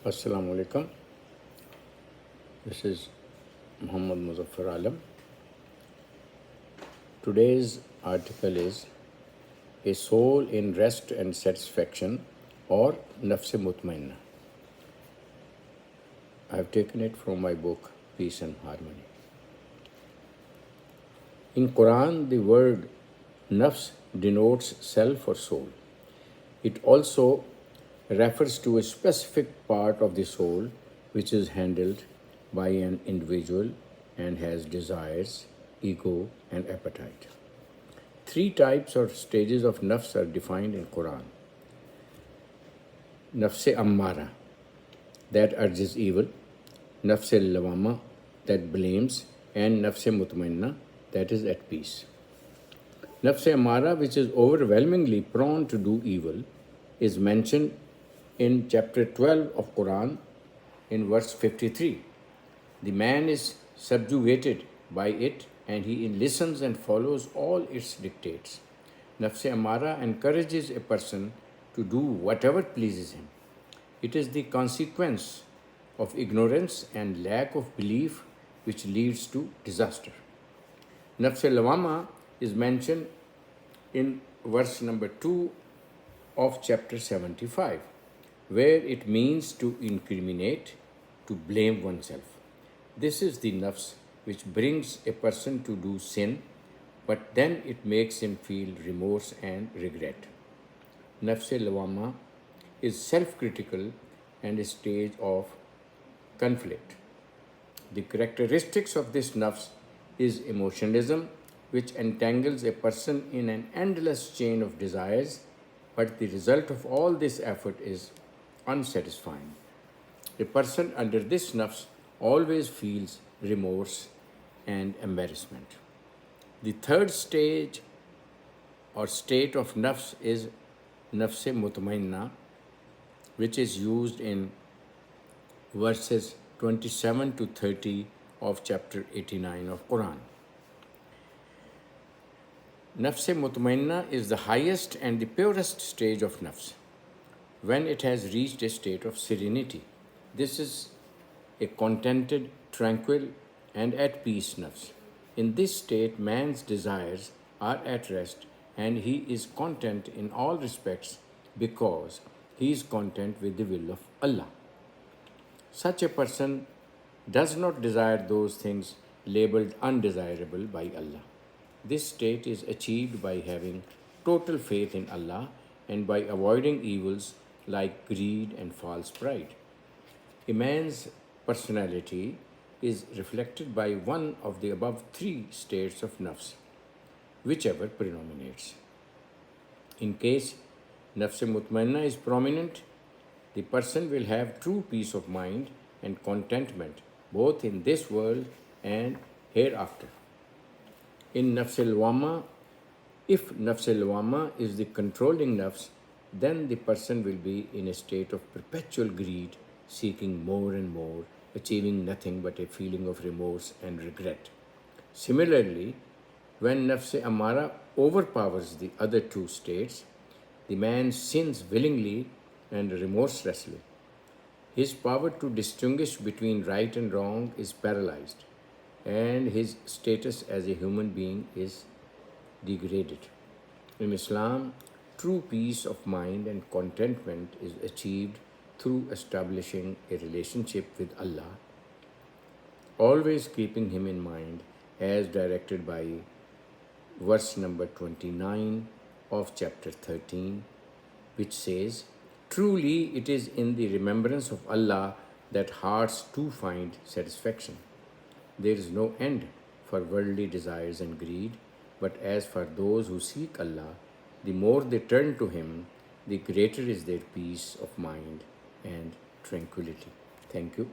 Assalamu alaikum. This is Muhammad Muzaffar Alam. Today's article is A Soul in Rest and Satisfaction, or Nafs Mutmainna. I have taken it from my book Peace and Harmony. In Quran, the word Nafs denotes self or soul. It also refers to a specific part of the soul which is handled by an individual and has desires, ego, and appetite. Three types or stages of nafs are defined in Quran. Nafs ammara, that urges evil; nafs lawama, that blames; and nafs mutmainna, that is at peace. Nafs ammara, which is overwhelmingly prone to do evil, is mentioned in chapter 12 of Quran in verse 53. The man is subjugated by it and he listens and follows all its dictates. Nafs Amara encourages a person to do whatever pleases him. It is the consequence of ignorance and lack of belief which leads to disaster. Nafs Lawama is mentioned in verse number 2 of chapter 75, where it means to incriminate, to blame oneself. This is the nafs which brings a person to do sin, but then it makes him feel remorse and regret. Nafs lawama is self-critical and a stage of conflict. The characteristics of this nafs is emotionalism, which entangles a person in an endless chain of desires, but the result of all this effort is unsatisfying. A person under this nafs always feels remorse and embarrassment. The third stage or state of nafs is nafs mutmainna, which is used in verses 27 to 30 of chapter 89 of Quran. Nafs mutmainna is the highest and the purest stage of nafs. When it has reached a state of serenity, this is a contented, tranquil, and at peace nafs. In this state, man's desires are at rest and he is content in all respects because he is content with the will of Allah. Such a person does not desire those things labeled undesirable by Allah. This state is achieved by having total faith in Allah and by avoiding evils like greed and false pride. A man's personality is reflected by one of the above three states of nafs, whichever predominates. In case nafs mutmainna is prominent, the person will have true peace of mind and contentment both in this world and hereafter. In nafs al-wama, if nafs al-wama is the controlling nafs, then the person will be in a state of perpetual greed, seeking more and more, achieving nothing but a feeling of remorse and regret. Similarly, when nafs amara overpowers the other two states, the man sins willingly and remorselessly. His power to distinguish between right and wrong is paralyzed, and his status as a human being is degraded. In Islam, true peace of mind and contentment is achieved through establishing a relationship with Allah, always keeping Him in mind as directed by verse number 29 of chapter 13, which says, "Truly it is in the remembrance of Allah that hearts do find satisfaction. There is no end for worldly desires and greed, but as for those who seek Allah, the more they turn to Him, the greater is their peace of mind and tranquility." Thank you.